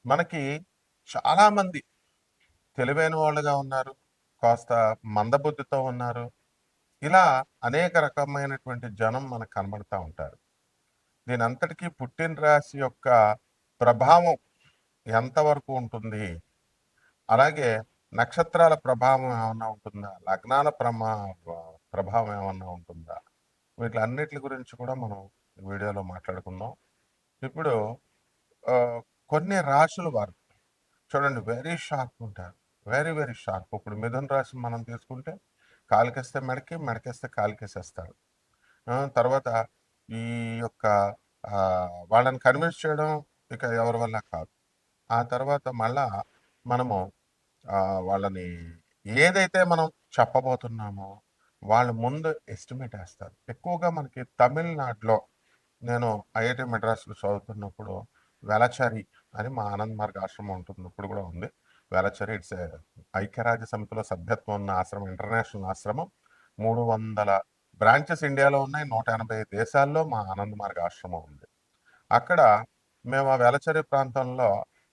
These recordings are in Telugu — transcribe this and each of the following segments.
మనకి చాలామంది తెలివైన వాళ్ళుగా ఉన్నారు. కాస్త మందబుద్ధితో ఉన్నారు. ఇలా అనేక రకమైనటువంటి జనం మనకు కనబడతా ఉంటారు. దీనంతటికీ పుట్టిన రాశి యొక్క ప్రభావం ఎంతవరకు ఉంటుంది? అలాగే నక్షత్రాల ప్రభావం ఏమన్నా ఉంటుందా? లగ్నాల ప్రభావం ఏమన్నా ఉంటుందా? వీటిలన్నిట్లి గురించి కూడా మనం ఈ వీడియోలో మాట్లాడుకుందాం. ఇప్పుడు కొన్ని రాశుల వారు చూడండి వెరీ షార్ప్ ఉంటారు. Very, very sharp. ఇప్పుడు మిథున రాశి మనం తీసుకుంటే కాలికేస్తే మెడకి, మెడకేస్తే కాలికేసేస్తారు. తర్వాత ఈ యొక్క వాళ్ళని కన్విన్స్ చేయడం ఇక ఎవరి వల్ల కాదు. ఆ తర్వాత మళ్ళా మనము వాళ్ళని ఏదైతే మనం చెప్పబోతున్నామో వాళ్ళు ముందు ఎస్టిమేట్ వేస్తారు. ఎక్కువగా మనకి తమిళనాడులో నేను ఐఐటి మెడ్రాస్‌లో చదువుతున్నప్పుడు వేళాచారి అని మా ఆనంద్ మార్గ్ ఆశ్రమం ఉంటుంది. ఇప్పుడు కూడా ఉంది. వేళాచారి ఇట్స్ ఐక్యరాజ్య సమితిలో సభ్యత్వం ఉన్న ఆశ్రమం, ఇంటర్నేషనల్ ఆశ్రమం. 300 బ్రాంచెస్ ఇండియాలో ఉన్నాయి. 180 దేశాల్లో మా ఆనంద్ మార్గ్ ఆశ్రమం ఉంది. అక్కడ మేము ఆ వేళాచారి ప్రాంతంలో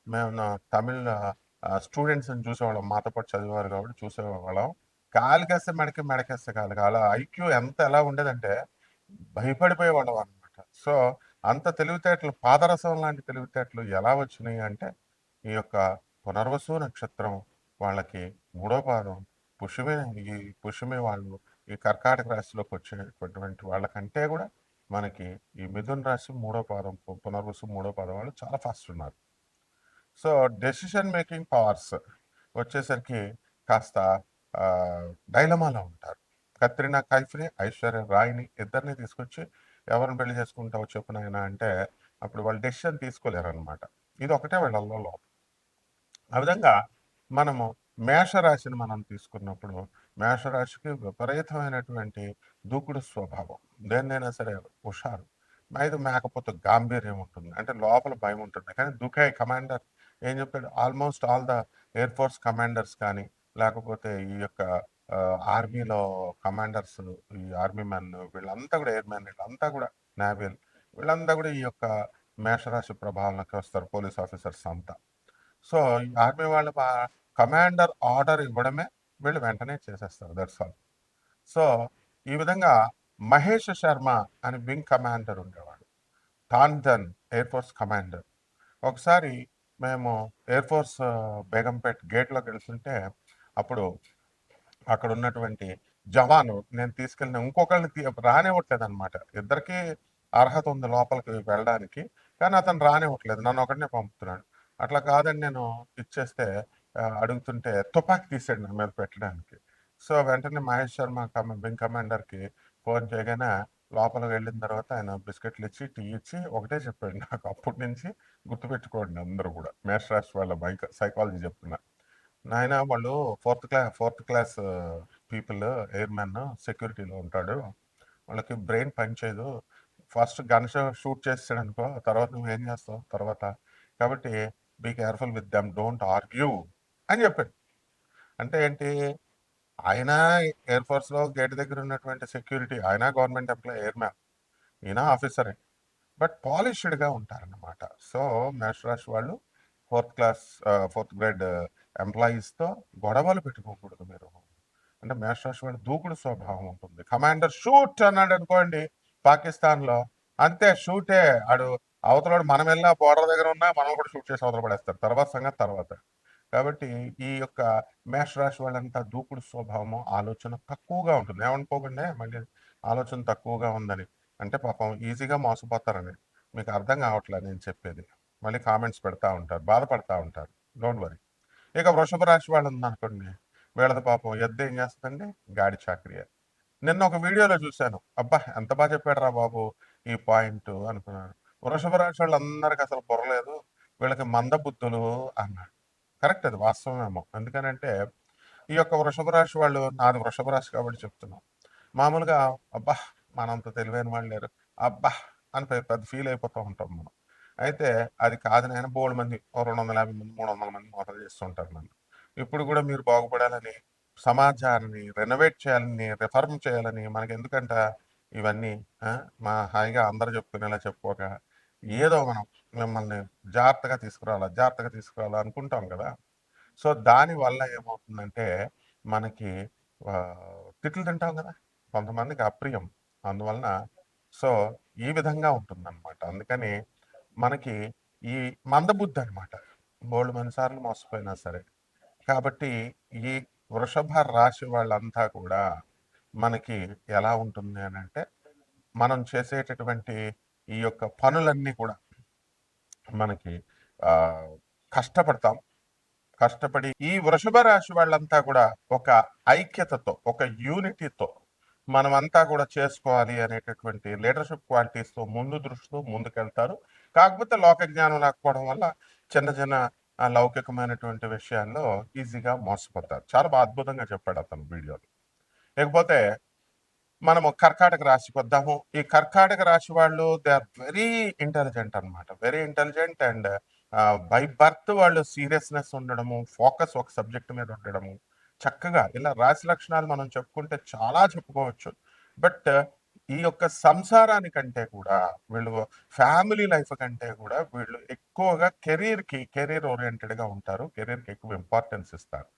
మేము తమిళ్ స్టూడెంట్స్‌ని చూసేవాళ్ళం. మాతో పాటు చదివేవారు కాబట్టి చూసేవాళ్ళం. కాలికేస్తే మెడకి, మెడకేస్తే కాలికి. అలా ఐక్యూ ఎలా ఉండేదంటే భయపడిపోయేవాళ్ళం అనమాట. సో, అంత తెలివితేటలు పాదరసం లాంటి తెలివితేటలు ఎలా వచ్చినాయి అంటే, ఈ యొక్క పునర్వసు నక్షత్రం వాళ్ళకి మూడో పాదం, పుష్యమి ఈ పుష్యమి వాళ్ళు ఈ కర్కాటక రాశిలోకి వచ్చేటటువంటి వాళ్ళకంటే కూడా మనకి ఈ మిథున రాశి మూడో పాదం, పునర్వసు మూడో పాదం వాళ్ళు చాలా ఫాస్ట్ ఉన్నారు. సో, డెసిషన్ మేకింగ్ పవర్స్ వచ్చేసరికి కాస్త డైలమాలో ఉంటారు. కత్రినా కైఫ్‌ని, ఐశ్వర్య రాయ్‌ని ఇద్దరిని తీసుకొచ్చి ఎవరిని పెళ్లి చేసుకుంటావో చెప్పు నాయనా అంటే అప్పుడు వాళ్ళు డెసిషన్ తీసుకోలేరనమాట. ఇది ఒకటే వీళ్ళలో లోపం. ఆ విధంగా మనము మేషరాశిని మనం తీసుకున్నప్పుడు మేషరాశికి విపరీతమైనటువంటి దూకుడు స్వభావం. దేన్నైనా సరే హుషారు. అయితే మేకపోతే గాంభీర్యం ఉంటుంది. అంటే లోపల భయం ఉంటుంది. కానీ దుఖే కమాండర్ ఏం చెప్తాడు almost all the air force commanders కానీ లేకపోతే ఈ యొక్క ఆర్మీలో కమాండర్స్, ఈ ఆర్మీ మెన్ వీళ్ళంతా కూడా ఎయిర్ మ్యాన్ వీళ్ళంతా కూడా నేవీల్ వీళ్ళంతా కూడా ఈ యొక్క మేషరాశి ప్రభావంలోకి వస్తారు. పోలీస్ ఆఫీసర్స్ అంతా. సో, ఈ ఆర్మీ వాళ్ళు కమాండర్ ఆర్డర్ ఇవ్వడమే వీళ్ళు వెంటనే చేసేస్తారు. That's all. సో, ఈ విధంగా మహేష్ శర్మ అని వింగ్ కమాండర్ ఉండేవాడు. టాంజన్ ఎయిర్ ఫోర్స్ కమాండర్. ఒకసారి మేము ఎయిర్ ఫోర్స్ బేగంపేట్ గేట్‌లోకి వెళ్తుంటే అప్పుడు అక్కడ ఉన్నటువంటి జవాను నేను తీసుకెళ్ళిన ఇంకొకళ్ళని రానివ్వట్లేదనమాట. ఇద్దరికీ అర్హత ఉంది లోపలికి వెళ్ళడానికి. కానీ అతను రానివ్వట్లేదు. నన్ను ఒకడినే పంపుతున్నాడు. అట్లా కాదని నేను ఇచ్చేస్తే అడుగుతుంటే తుపాకీ తీసాడు నా మీద పెట్టడానికి. సో, వెంటనే మహేష్ శర్మ వింగ్ కమాండర్‌కి ఫోన్ చేయగానే లోపలికి వెళ్ళిన తర్వాత ఆయన బిస్కెట్లు ఇచ్చి, టీ ఇచ్చి ఒకటే చెప్పాడు నాకు అప్పటి నుంచి గుర్తుపెట్టుకోండి అందరూ కూడా. మేషరాశి వాళ్ళ సైకాలజీ చెప్తున్నా. నాయనా వాళ్ళు ఫోర్త్ క్లాస్ పీపుల్ ఎయిర్‌మెన్ సెక్యూరిటీలో ఉంటాడు. వాళ్ళకి బ్రెయిన్ పనిచేయదు. ఫస్ట్ షూట్ చేసేసాడనుకో తర్వాత నువ్వేం చేస్తావు తర్వాత? కాబట్టి be careful with them. Don't argue అని చెప్పాడు. అంటే ఏంటి? ఆయన ఎయిర్ ఫోర్స్‌లో గేట్ దగ్గర ఉన్నటువంటి సెక్యూరిటీ. ఆయన గవర్నమెంట్ ఎంప్లాయీ ఎయిర్‌మ్యాన్. ఈయన ఆఫీసరే. బట్ పాలిష్డ్‌గా ఉంటారన్నమాట. సో, మేషరాశి వాళ్ళు ఫోర్త్ గ్రేడ్ ఎంప్లాయీస్‌తో గొడవలు పెట్టుకోకూడదు మీరు. అంటే మేషరాశి వాళ్ళ దూకుడు స్వభావం ఉంటుంది. కమాండర్ షూట్ అన్నాడనుకోండి పాకిస్తాన్‌లో, అంతే షూటే. ఆడు అవతలోడు మనం వెళ్ళినా బోర్డర్ దగ్గర ఉన్నా మనల్ని కూడా షూట్ చేసి అవతల పడేస్తారు. తర్వాత సంగతి తర్వాత. కాబట్టి ఈ యొక్క మేషరాశి వాళ్ళంతా దూకుడు స్వభావము, ఆలోచన తక్కువగా ఉంటుంది. ఏమనుకోకండి మళ్ళీ ఆలోచన తక్కువగా ఉందని. అంటే పాపం ఈజీగా మోసపోతారని. మీకు అర్థం కావట్లే నేను చెప్పేది. మళ్ళీ కామెంట్స్ పెడతా ఉంటారు. బాధపడతా ఉంటారు. Don't worry. ఇక వృషభ రాశి వాళ్ళు ఉందనుకోండి. వీళ్ళది పాపం ఎద్దు ఏం చేస్తుందండి? గాడి చాకరీ. నిన్న ఒక వీడియోలో చూశాను. అబ్బా! ఎంత బాగా చెప్పాడురా బాబు ఈ పాయింట్ అనుకున్నాను. వృషభ రాశి వాళ్ళందరికి అసలు బుర్ర లేదు. వీళ్ళకి మందబుద్ధులు అన్నాడు. కరెక్ట్ అది వాస్తవమేమో. ఎందుకనంటే ఈ యొక్క వృషభ రాశి వాళ్ళు నాది వృషభ రాశి కాబట్టి చెప్తున్నాం. మామూలుగా అబ్బా! మనంత తెలివైన వాళ్ళు లేరు. అబ్బా! అని పెద్ద ఫీల్ అయిపోతూ ఉంటాం మనం. అయితే అది కాదు నాయన బోలెడుమంది ఓ 250 మంది, 300 మంది మోసం చేస్తూ ఉంటారు నన్ను. ఇప్పుడు కూడా మీరు బాగుపడాలని, సమాజాన్ని రెనోవేట్ చేయాలని, రిఫార్మ్ చేయాలని మనకెందుకంట ఇవన్నీ ఆ! హాయిగా అందరూ చెప్పుకునేలా చెప్పుకోక ఏదో మనం మిమ్మల్ని జాగ్రత్తగా తీసుకురావాలా అనుకుంటాం కదా! సో, దానివల్ల ఏమవుతుందంటే మనకి తిట్లు తింటాం గదా! కొంతమందికి అప్రియం. అందువలన సో, ఈ విధంగా ఉంటుందనమాట. అందుకని మనకి ఈ మందబుద్ధనమాట. బోలెడన్ని సార్లు మోసపోయినా సరే. కాబట్టి ఈ వృషభ రాశి వాళ్ళంతా కూడా మనకి ఎలా ఉంటుంది అనంటే, మనం చేసేటటువంటి ఈ యొక్క పనులన్నీ కూడా మనకి ఆహ్, కష్టపడతాం. కష్టపడి ఈ వృషభ రాశి వాళ్ళంతా కూడా ఒక ఐక్యతతో, ఒక యూనిటీతో మనమంతా కూడా చేసుకోవాలి అనేటటువంటి లీడర్షిప్ క్వాలిటీస్‌తో దృష్టితో ముందుకెళ్తారు. కాకపోతే లోక జ్ఞానం లేకపోవడం వల్ల చిన్న చిన్న లౌకికమైనటువంటి విషయాల్లో ఈజీగా మోసపోతారు. చాలా అద్భుతంగా చెప్పాడు అతను వీడియోలో. ఇకపోతే మనము కర్కాటక రాశికొద్దాము. ఈ కర్కాటక రాశి వాళ్ళు దే ఆర్ వెరీ ఇంటెలిజెంట్ అనమాట. Very intelligent and by birth వాళ్ళు సీరియస్‌నెస్ ఉండడము, ఫోకస్ ఒక సబ్జెక్ట్ మీద ఉండడము. చక్కగా ఇలా రాశి లక్షణాలు మనం చెప్పుకుంటే చాలా చెప్పుకోవచ్చు. బట్ ఈ యొక్క సంసారానికంటే కూడా వీళ్ళు ఫ్యామిలీ లైఫ్ కంటే కూడా వీళ్ళు ఎక్కువగా కెరీర్ ఓరియెంటెడ్‌గా ఉంటారు. కెరీర్‌కి ఎక్కువ ఇంపార్టెన్స్ ఇస్తారు.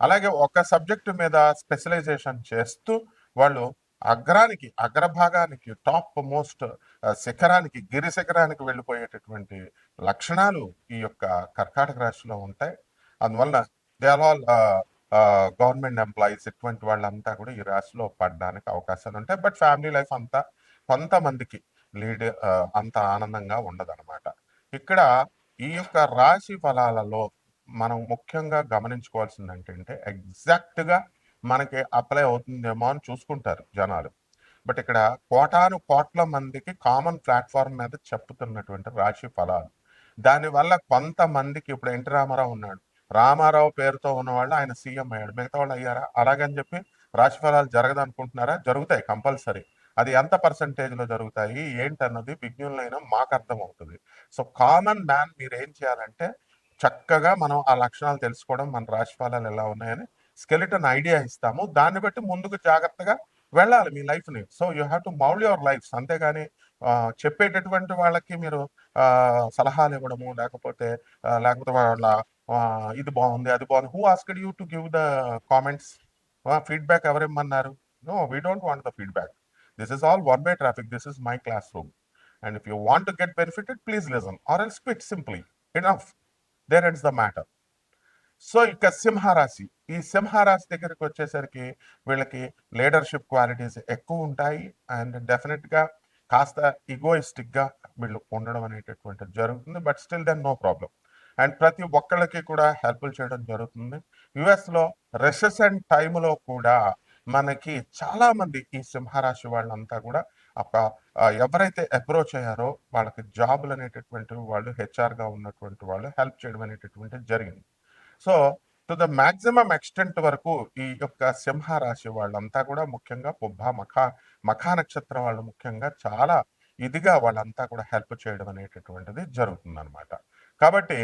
అలాగే ఒక సబ్జెక్ట్ మీద స్పెషలైజేషన్ చేస్తూ వాళ్ళు అగ్రభాగానికి టాప్ మోస్ట్ శిఖరానికి గిరి శిఖరానికి వెళ్ళిపోయేటటువంటి లక్షణాలు ఈ యొక్క కర్కాటక రాశిలో ఉంటాయి. అందువల్ల they are all government employees ఇటువంటి వాళ్ళంతా కూడా ఈ రాశిలో పడడానికి అవకాశాలు ఉంటాయి. బట్ ఫ్యామిలీ లైఫ్ అంతా కొంతమందికి అంత ఆనందంగా ఉండదన్నమాట. ఇక్కడ ఈ యొక్క రాశి ఫలాలలో మనం ముఖ్యంగా గమనించుకోవాల్సింది ఏంటంటే ఎగ్జాక్ట్‌గా మనకి అప్లై అవుతుందేమో అని చూసుకుంటారు జనాలు. బట్ ఇక్కడ కోటాను కోట్ల మందికి కామన్ ప్లాట్‌ఫార్మ్ మీద చెప్పుతున్నటువంటి రాశి ఫలాలు. దానివల్ల కొంతమందికి ఇప్పుడు 'ఎన్టీ రామారావు' ఉన్నాడు. రామారావు పేరుతో ఉన్నవాళ్ళు ఆయన సీఎం అయ్యాడు. మిగతా వాళ్ళు అయ్యారా? అలాగని చెప్పి రాశి ఫలాలు జరగదనుకుంటున్నారా? జరుగుతాయి కంపల్సరీ. అది ఎంత పర్సెంటేజ్‌లో జరుగుతాయి? ఏంటన్నది విజ్ఞులైన మాకర్థమవుతది. సో, కామన్ మ్యాన్ మీరేం చేయాలంటే చక్కగా మనం ఆ లక్షణాలు తెలుసుకోవడం, మన రాశి ఫలాలు ఎలా ఉన్నాయని స్కెలిటన్ ఐడియా ఇస్తాము. దాన్ని బట్టి ముందుకు జాగ్రత్తగా వెళ్ళాలి మీ లైఫ్‌ని. So, you have to mould your lifes. అంతేగాని చెప్పేటటువంటి వాళ్ళకి మీరు సలహాలు ఇవ్వడము, లేకపోతే వాళ్ళ ఇది బాగుంది, అది బాగుంది. Who asked you to give the comments? Feedback ఎవరిమ్మన్నారు? No, we don't want the feedback. This is all one way traffic. This is my classroom. And if you want to get benefited please listen or else quit simply. Enough. There ends the matter. So ఇక సింహరాశి. ఈ సింహరాశి దగ్గరికి వచ్చేసరికి వీళ్ళకి లీడర్షిప్ క్వాలిటీస్ ఎక్కువ ఉంటాయి. అండ్ డెఫినెట్‌గా కాస్త ఈగోయిస్టిక్‌గా వీళ్ళు ఉండడం అనేటటువంటిది జరుగుతుంది. But still then no problem. And ప్రతి ఒక్కళ్ళకి కూడా హెల్ప్‌లు చేయడం జరుగుతుంది. యూఎస్‌లో రెసెషన్ టైమ్‌లో కూడా మనకి చాలామంది ఈ సింహరాశి వాళ్ళంతా కూడా ఒక ఎవరైతే అప్రోచ్ అయ్యారో వాళ్ళకి జాబ్‌లనేటటువంటివి వాళ్ళు హెచ్ఆర్‌గా ఉన్నటువంటి వాళ్ళు హెల్ప్ చేయడం అనేటటువంటిది జరిగింది. So, to the maximum extent వరకు ఈ యొక్క సింహ రాశి వాళ్ళంతా కూడా ముఖ్యంగా మఖా నక్షత్రం వాళ్ళు ముఖ్యంగా చాలా ఇదిగా వాళ్ళంతా కూడా హెల్ప్ చేయడం అనేటటువంటిది జరుగుతుందనమాట. కాబట్టి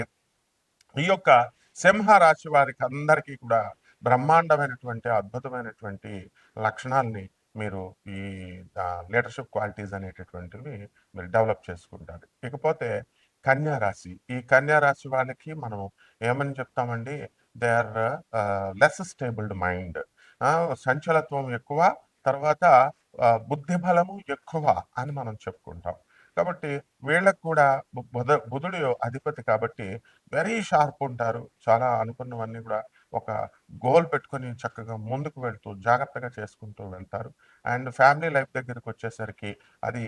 ఈ యొక్క సింహ రాశి వారికి అందరికీ కూడా బ్రహ్మాండమైనటువంటి, అద్భుతమైనటువంటి లక్షణాల్ని మీరు ఈ లీడర్‌షిప్ క్వాలిటీస్ అనేటటువంటివి మీరు డెవలప్ చేసుకుంటారు. ఇకపోతే కన్యా రాశి. ఈ కన్యా రాశి వాళ్ళకి మనం ఏమని చెప్తామండి? They are less stabled mind. సంచలత్వం ఎక్కువ. తర్వాత బుద్ధి బలము ఎక్కువ అని మనం చెప్పుకుంటాం. కాబట్టి వీళ్ళకి కూడా బుధుడు అధిపతి కాబట్టి వెరీ షార్ప్ ఉంటారు. చాలా అనుకున్నవన్నీ కూడా ఒక గోల్ పెట్టుకొని చక్కగా ముందుకు వెళ్తూ, జాగ్రత్తగా చేసుకుంటూ వెళ్తారు. అండ్ ఫ్యామిలీ లైఫ్ దగ్గరికొచ్చేసరికి అది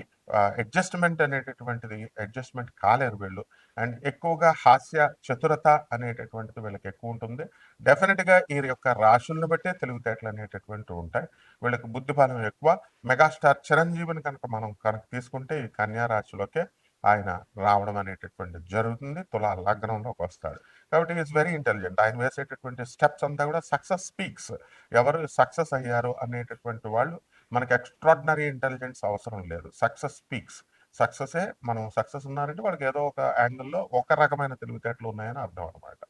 అడ్జస్ట్‌మెంట్ అనేటటువంటిది అడ్జస్ట్‌మెంట్ కాలేరు వీళ్ళు. అండ్ ఎక్కువగా హాస్య, చతురత అనేటటువంటిది వీళ్ళకి ఎక్కువుంటుంది. డెఫినిట్‌గా వీరి యొక్క రాశులను బట్టే తెలివితేటలు అనేటటువంటివి ఉంటాయి. వీళ్ళకి బుద్ధి బలం ఎక్కువ. మెగాస్టార్ చిరంజీవిని కనుక తీసుకుంటే ఈ కన్యా రాశిలోకే ఆయన రావడం అనేటటువంటిది జరుగుతుంది. తులా లగ్నంలోకి వస్తాడు. కాబట్టి ఈస్ వెరీ ఇంటెలిజెంట్. ఆయన వేసేటటువంటి స్టెప్స్ అంతా కూడా సక్సెస్ స్పీక్స్. ఎవరు సక్సెస్ అయ్యారు అనేటటువంటి వాళ్ళు మనకి ఎక్స్ట్రార్డినరీ ఇంటెలిజెన్స్ అవసరం లేదు. Success speaks. సక్సెసే మనం సక్సెస్ ఉన్నారంటే వాళ్ళకి ఏదో ఒక యాంగిల్‌లో ఒక రకమైన తెలివితేటలు ఉన్నాయని అర్థం అనమాట.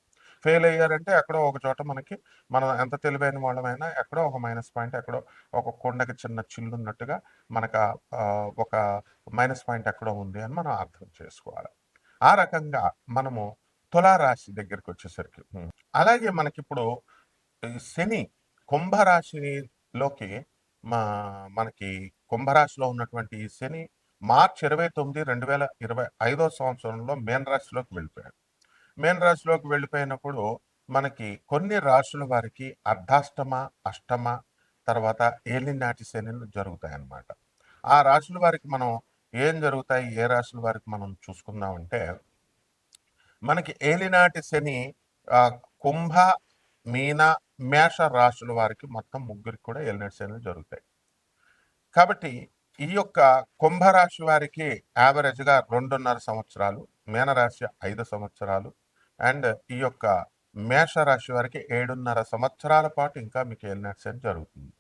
ఫెయిల్ అయ్యారంటే ఎక్కడో ఒక చోట మనకి మనం ఎంత తెలివైన వాళ్ళమైనా ఎక్కడో ఒక మైనస్ పాయింట్, ఎక్కడో ఒక కొండకి చిన్న చిల్లున్నట్టుగా మనకు ఒక మైనస్ పాయింట్ ఎక్కడో ఉంది అని మనం అర్థం చేసుకోవాలి. ఆ రకంగా మనము తులారాశి దగ్గరికి వచ్చేసరికి అలాగే మనకిప్పుడు ఈ శని కుంభరాశిలోకి మనకి కుంభరాశిలో ఉన్నటువంటి ఈ శని మార్చి 29, 2025 సంవత్సరంలో మీన రాశిలోకి వెళ్ళిపోయాడు. మీన రాశిలోకి వెళ్ళిపోయినప్పుడు మనకి కొన్ని రాశుల వారికి అర్ధాష్టమ, అష్టమ, తర్వాత ఏలినాటి శనిలు జరుగుతాయన్నమాట. ఆ రాశుల వారికి మనం ఏం జరుగుతాయి, ఏ రాశుల వారికి మనం చూసుకుందామంటే మనకి ఏలినాటి శని కుంభ, మీన, మేష రాశుల వారికి మొత్తం ముగ్గురికి కూడా ఏలినాటి శనులు జరుగుతాయి. కాబట్టి ఈ యొక్క కుంభరాశి వారికి యావరేజ్గా 2.5 సంవత్సరాలు, మీనరాశి 5 సంవత్సరాలు, అండ్ ఈ యొక్క మేషరాశి వారికి 7.5 సంవత్సరాల పాటు ఇంకా మీకు ఏలినాటి శని జరుగుతుంది.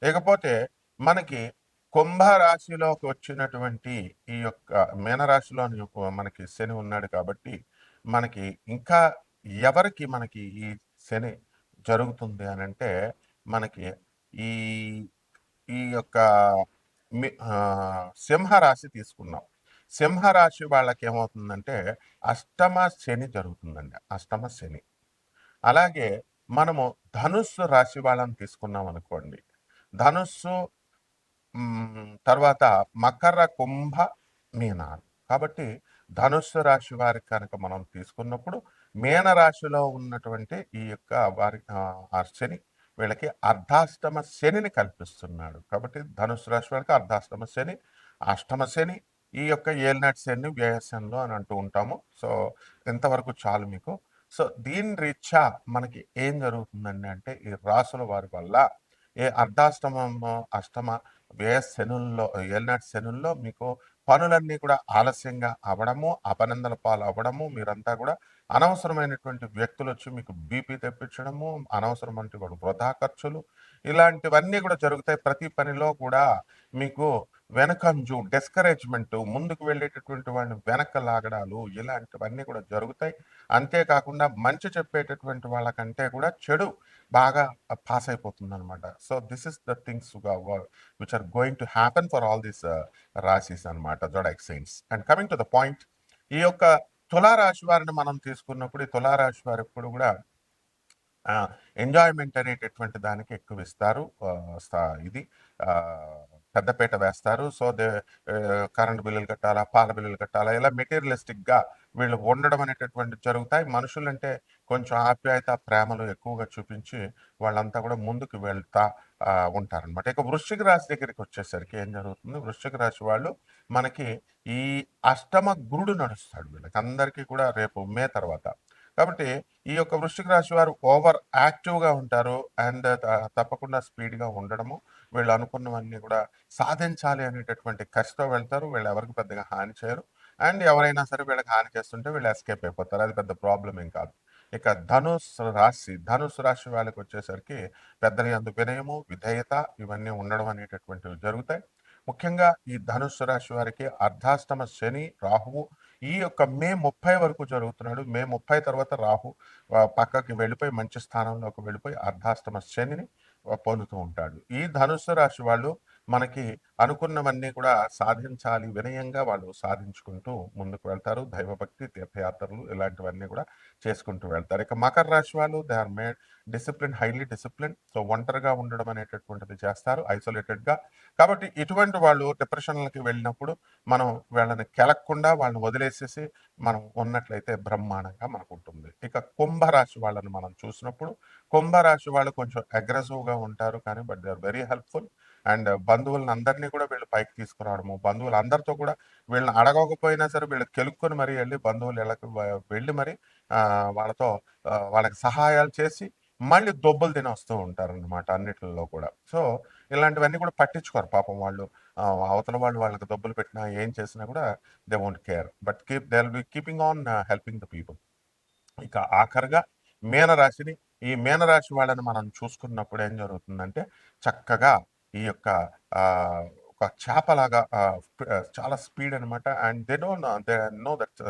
ఇకపోతే మనకి కుంభరాశిలోకి వచ్చినటువంటి ఈ యొక్క మీనరాశిలోని మనకి శని ఉన్నాడు కాబట్టి మనకి ఇంకా ఎవరికి మనకి ఈ శని జరుగుతుంది అని అంటే మనకి ఈ ఈ యొక్క సింహరాశి తీసుకున్నాం. సింహరాశి వాళ్ళకి ఏమవుతుందంటే అష్టమ శని జరుగుతుందండి, అష్టమ శని. అలాగే మనము ధనుస్సు రాశి వాళ్ళని తీసుకున్నాం అనుకోండి, ధనుస్సు తర్వాత మకర, కుంభ, మీనాలు. కాబట్టి ధనుస్సు రాశి వారికి కనుక మనం తీసుకున్నప్పుడు మీన రాశిలో ఉన్నటువంటి ఈ యొక్క వారి శని వీళ్ళకి అర్ధాష్టమ శనిని కల్పిస్తున్నాడు. కాబట్టి ధనుస్సు రాశి వారికి అర్ధాష్టమ శని, అష్టమ శని, ఈ యొక్క ఏలినాటి శని వ్యయశనిలో అని అంటూ ఉంటాము. సో ఇంతవరకు చాలు మీకు. సో దీని రీత్యా మనకి ఏం జరుగుతుందండి అంటే ఈ రాసుల వారి వల్ల ఏ అర్ధాష్టమము, అష్టమ వ్యయ శనుల్లో, ఏలినాటి శనుల్లో మీకు పనులన్నీ కూడా ఆలస్యంగా అవ్వడము, అపనిందల పాలు అవ్వడము, మీరంతా కూడా అనవసరమైనటువంటి వ్యక్తులు వచ్చి మీకు బీపీ తెప్పించడము, అనవసరమైన కూడా వృధా ఖర్చులు, ఇలాంటివన్నీ కూడా జరుగుతాయి. ప్రతి పనిలో కూడా మీకు వెనకంజు, డిస్కరేజ్మెంట్, ముందుకు వెళ్ళేటటువంటి వాడిని వెనక్కి లాగడాలు, ఇలాంటివన్నీ కూడా జరుగుతాయి. అంతేకాకుండా మంచి చెప్పేటటువంటి వాళ్ళకంటే కూడా చెడు బాగా పాస్ అయిపోతుంది అనమాట. So this is the things which are going to happen for all these రాశిస్ అనమాట, zodiac signs. And coming to the point, ఈ యొక్క తులారాశి వారిని మనం తీసుకున్నప్పుడు ఈ తులారాశి వారు ఎప్పుడు కూడా ఎంజాయ్మెంట్ అనేటటువంటి దానికి ఎక్కువ ఇస్తారు. ఇది పెద్దపీట వేస్తారు. సో కరెంట్ బిల్లులు కట్టాలా, పాల బిల్లులు కట్టాలా, ఇలా మెటీరియలిస్టిక్గా వీళ్ళు ఉండడం అనేటటువంటి జరుగుతాయి. మనుషులంటే కొంచెం ఆప్యాయత, ప్రేమలు ఎక్కువగా చూపించి వాళ్ళంతా కూడా ముందుకు వెళ్తా ఉంటారనమాట. ఇక వృశ్చిక రాశి దగ్గరికి వచ్చేసరికి ఏం జరుగుతుంది, వృశ్చిక రాశి వాళ్ళు మనకి ఈ అష్టమ గురుడు నడుస్తాడు వీళ్ళకి అందరికీ కూడా రేపు మే తర్వాత. కాబట్టి ఈ యొక్క వృశ్చిక రాశి వారు ఓవర్ యాక్టివ్గా ఉంటారు. అండ్ తప్పకుండా స్పీడ్గా ఉండడము, వీళ్ళు అనుకున్నవన్నీ కూడా సాధించాలి అనేటటువంటి కసితో వెళ్తారు. వీళ్ళు ఎవరికి పెద్దగా హాని చేయరు. అండ్ ఎవరైనా సరే వీళ్ళకి హాని చేస్తుంటే వీళ్ళు ఎస్కేప్ అయిపోతారు. అది పెద్ద ప్రాబ్లం ఏం కాదు. ఇక ధనుసు రాశి వాళ్ళకి వచ్చేసరికి పెద్దల యందు వినయము, విధేయత ఇవన్నీ ఉండడం అనేటటువంటివి జరుగుతాయి. ముఖ్యంగా ఈ ధనుస్సు రాశి వారికి అర్ధాష్టమ శని, రాహువు ఈ యొక్క మే 30 వరకు జరుగుతున్నాడు. మే 30 తర్వాత రాహు పక్కకి వెళ్ళిపోయి మంచి స్థానంలోకి వెళ్ళిపోయి అర్ధాష్టమ శనిని పొందుతూ ఉంటాడు. ఈ ధనుస్సు రాశి వాళ్ళు మనకి అనుకున్నవన్నీ కూడా సాధించాలి, వినయంగా వాళ్ళు సాధించుకుంటూ ముందుకు వెళ్తారు. దైవభక్తి, తీర్థయాత్రలు ఇలాంటివన్నీ కూడా చేసుకుంటూ వెళ్తారు. ఇక మకర రాశి వాళ్ళు they are made discipline, highly discipline. So ఒంటరిగా ఉండడం అనేటటువంటిది చేస్తారు, ఐసోలేటెడ్గా. కాబట్టి ఇటువంటి వాళ్ళు డిప్రెషన్లకి వెళ్ళినప్పుడు మనం వీళ్ళని కెలక్కుండా వాళ్ళని వదిలేసేసి మనం ఉన్నట్లయితే బ్రహ్మాండంగా మనకు ఉంటుంది. ఇక కుంభరాశి వాళ్ళని మనం చూసినప్పుడు కుంభరాశి వాళ్ళు కొంచెం అగ్రెసివ్గా ఉంటారు, కానీ but they are very helpful. And బంధువులను అందరినీ కూడా వీళ్ళు పైకి తీసుకురావడము, బంధువులు అందరితో కూడా వీళ్ళని అడగకపోయినా సరే వీళ్ళు కెలుక్కొని మరీ వెళ్ళి బంధువులు ఇళ్ళకి వెళ్ళి మరి వాళ్ళతో వాళ్ళకి సహాయాలు చేసి మళ్ళీ దొబ్బలు తిని వస్తూ ఉంటారనమాట అన్నిటిలో కూడా. సో ఇలాంటివన్నీ కూడా పట్టించుకోరు పాపం వాళ్ళు. అవతల వాళ్ళు వాళ్ళకి దొబ్బలు పెట్టినా ఏం చేసినా కూడా they won't care, but they will be keeping on helping the people. ఇక ఆఖరిగా మీనరాశిని, ఈ మీనరాశి వాళ్ళని మనం చూసుకున్నప్పుడు ఏం జరుగుతుందంటే చక్కగా ఈ యొక్క ఒక చేపలాగా చాలా స్పీడ్ అనమాట. And they know that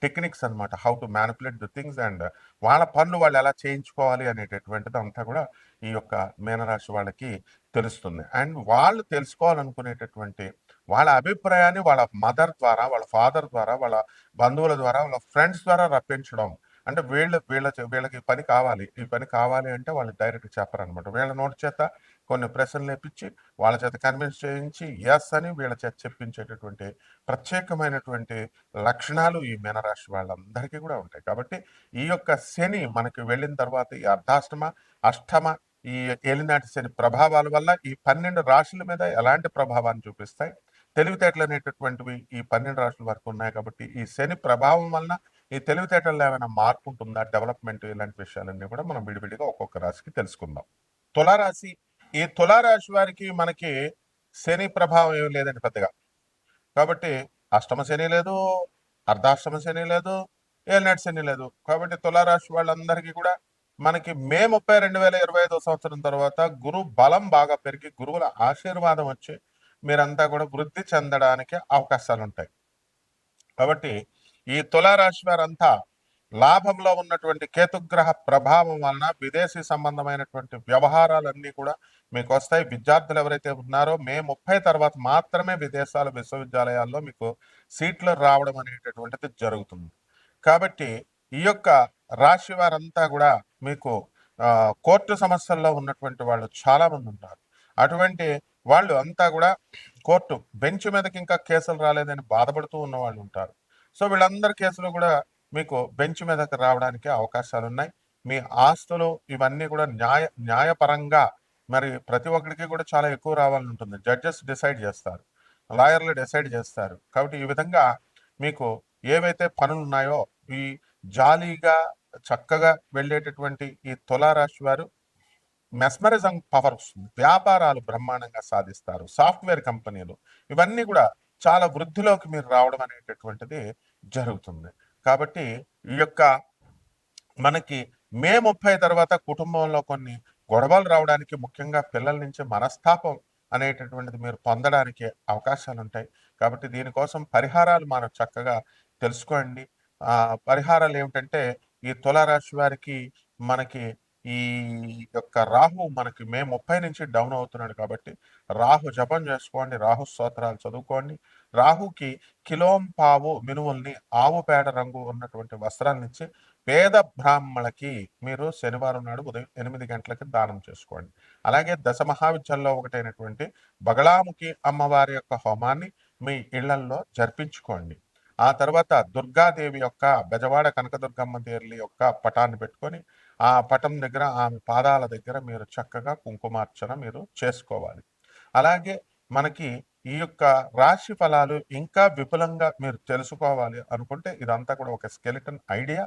techniques అనమాట. How to manipulate the things and వాళ్ళ పనులు వాళ్ళు ఎలా చేయించుకోవాలి అనేటటువంటిది అంతా కూడా ఈ యొక్క మీనరాశి వాళ్ళకి తెలుస్తుంది. అండ్ వాళ్ళు తెలుసుకోవాలనుకునేటటువంటి వాళ్ళ అభిప్రాయాన్ని వాళ్ళ మదర్ ద్వారా, వాళ్ళ ఫాదర్ ద్వారా, వాళ్ళ బంధువుల ద్వారా, వాళ్ళ ఫ్రెండ్స్ ద్వారా రప్పించడం. అంటే వీళ్ళకి ఈ పని కావాలి. ఈ పని కావాలి అంటే వాళ్ళు డైరెక్ట్‌గా చెప్పరనమాట. వీళ్ళ నోటి చేత కొన్ని ప్రశ్నలేపిచ్చి, వాళ్ళ చేత కన్విన్స్ చేయించి, యెస్ అని వీళ్ళ చేత చెప్పించేటటువంటి ప్రత్యేకమైనటువంటి లక్షణాలు ఈ మీనరాశి వాళ్ళందరికీ కూడా ఉంటాయి. కాబట్టి ఈ యొక్క శని మనకి వెళ్ళిన తర్వాత ఈ అర్ధాష్టమ, అష్టమ ఈ ఏలినాటి శని ప్రభావాల వల్ల ఈ 12 రాశుల మీద ఎలాంటి ప్రభావాన్ని చూపిస్తాయి? తెలివితేటలు అనేటటువంటివి ఈ 12 రాశుల వరకు ఉన్నాయి కాబట్టి, ఈ శని ప్రభావం వలన ఈ తెలివితేటల్లో ఏమైనా మార్పు ఉంటుందా? డెవలప్‌మెంట్ ఇలాంటి విషయాలన్నీ కూడా మనం విడివిడిగా ఒక్కొక్క రాశికి తెలుసుకుందాం. తులారాశి. ఈ తులారాశి వారికి మనకి శని ప్రభావం ఏమి లేదండి పెద్దగా. కాబట్టి అష్టమ శని లేదు, అర్ధాష్టమ శని లేదు, ఏలినాటి శని లేదు. కాబట్టి తులారాశి వాళ్ళందరికీ కూడా మనకి మే 30, 2025 సంవత్సరం తర్వాత గురు బలం బాగా పెరిగి గురువుల ఆశీర్వాదం వచ్చి మీరంతా కూడా వృద్ధి చెందడానికి అవకాశాలుంటాయి. కాబట్టి ఈ తులారాశి వారంతా లాభంలో ఉన్నటువంటి కేతుగ్రహ ప్రభావం వలన విదేశీ సంబంధమైనటువంటి వ్యవహారాలన్నీ కూడా మీకు వస్తాయి. విద్యార్థులు ఎవరైతే ఉన్నారో మే 30 తర్వాత మాత్రమే విదేశాల విశ్వవిద్యాలయాల్లో మీకు సీట్లు రావడం అనేటటువంటిది జరుగుతుంది. కాబట్టి ఈ యొక్క రాశి వారంతా కూడా మీకు కోర్టు సమస్యల్లో ఉన్నటువంటి వాళ్ళు చాలా మంది ఉంటారు. అటువంటి వాళ్ళు అంతా కూడా కోర్టు బెంచ్ మీదకి ఇంకా కేసులు రాలేదని బాధపడుతూ ఉన్న వాళ్ళు ఉంటారు. సో వీళ్ళందరి కేసులు కూడా మీకు బెంచ్ మీదకి రావడానికి అవకాశాలున్నాయి. మీ ఆస్తులు ఇవన్నీ కూడా న్యాయపరంగా మరి ప్రతి ఒక్కరికి కూడా చాలా ఎక్కువ రావాలని ఉంటుంది. జడ్జెస్ డిసైడ్ చేస్తారు, లాయర్లు డిసైడ్ చేస్తారు. కాబట్టి ఈ విధంగా మీకు ఏవైతే పనులున్నాయో ఈ జాలీగా చక్కగా వెళ్ళేటటువంటి ఈ తులారాశి వారు మెస్మరిజం పవర్ వస్తుంది. వ్యాపారాలు బ్రహ్మాండంగా సాధిస్తారు. సాఫ్ట్‌వేర్ కంపెనీలు ఇవన్నీ కూడా చాలా వృద్ధిలోకి మీరు రావడం అనేటటువంటిది జరుగుతుంది. కాబట్టి ఈ యొక్క మనకి మే 30 తర్వాత కుటుంబంలో కొన్ని గొడవలు రావడానికి ముఖ్యంగా పిల్లల నుంచి మనస్తాపం అనేటటువంటిది మీరు పొందడానికి అవకాశాలుంటాయి. కాబట్టి దీనికోసం పరిహారాలు మనం చక్కగా తెలుసుకోండి. పరిహారాలు ఏమిటంటే ఈ తులారాశి వారికి మనకి ఈ యొక్క రాహు మనకి మే 30 నుంచి డౌన్ అవుతున్నాడు కాబట్టి రాహు జపం చేసుకోండి, రాహు స్తోత్రాలు చదువుకోండి. రాహుకి కిలోంపావు మినుముల్ని ఆవు పేడ రంగు ఉన్నటువంటి వస్త్రాలనిచ్చి పేద బ్రాహ్మణులకి మీరు శనివారం నాడు ఉదయం 8 గంటలకి దానం చేసుకోండి. అలాగే దశ మహావిద్యల్లో ఒకటైనటువంటి బగళాముఖి అమ్మవారి యొక్క హోమాన్ని మీ ఇళ్లల్లో జరిపించుకోండి. ఆ తర్వాత దుర్గాదేవి యొక్క బెజవాడ కనకదుర్గమ్మ తల్లి యొక్క పటాన్ని పెట్టుకొని ఆ పటం దగ్గర ఆమె పాదాల దగ్గర మీరు చక్కగా కుంకుమార్చన మీరు చేసుకోవాలి. అలాగే మనకి ఈ యొక్క రాశి ఫలాలు ఇంకా విపులంగా మీరు తెలుసుకోవాలి అనుకుంటే ఇదంతా కూడా ఒక స్కెలిటన్ ఐడియా.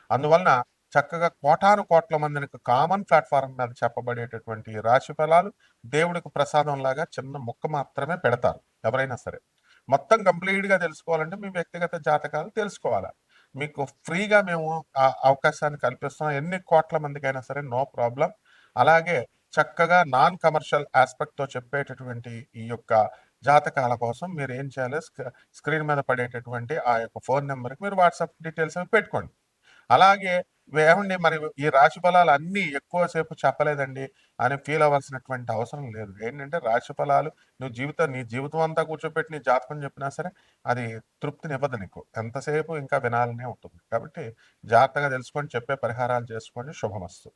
అందువలన చక్కగా కోటాను కోట్ల మందికి కామన్ ప్లాట్ఫారం మీద చెప్పబడేటటువంటి ఈ రాశి ఫలాలు దేవుడికి ప్రసాదం లాగా చిన్న ముక్క మాత్రమే పెడతారు ఎవరైనా సరే. మొత్తం కంప్లీట్‌గా తెలుసుకోవాలంటే మీ వ్యక్తిగత జాతకాలు తెలుసుకోవాలా. మీకు ఫ్రీగా మేము ఆ అవకాశాన్ని కల్పిస్తున్నాం. ఎన్ని కోట్ల మందికైనా సరే నో ప్రాబ్లమ్. అలాగే చక్కగా నాన్ కమర్షియల్ యాస్పెక్ట్‌తో చెప్పేటటువంటి ఈ యొక్క జాతకాల కోసం మీరేం చేయాలి స్క్రీన్ మీద పడేటటువంటి ఆ యొక్క ఫోన్ నంబర్‌కి మీరు వాట్సాప్ డీటెయిల్స్ అవి పెట్టుకోండి. అలాగే ఏవండి మరి ఈ రాశి ఫలాలు అన్నీ ఎక్కువ సేపు చెప్పలేదండి అని ఫీల్ అవ్వాల్సినటువంటి అవసరం లేదు. ఏంటంటే రాశి ఫలాలు నీ జీవితం అంతా కూర్చోపెట్టి నీ జాతకం చెప్పినా సరే అది తృప్తినివ్వదు నీకు. ఎంతసేపు ఇంకా వినాలనే ఉంటుంది. కాబట్టి జాగ్రత్తగా తెలుసుకొని చెప్పే పరిహారాలు చేసుకోండి. శుభమస్తు.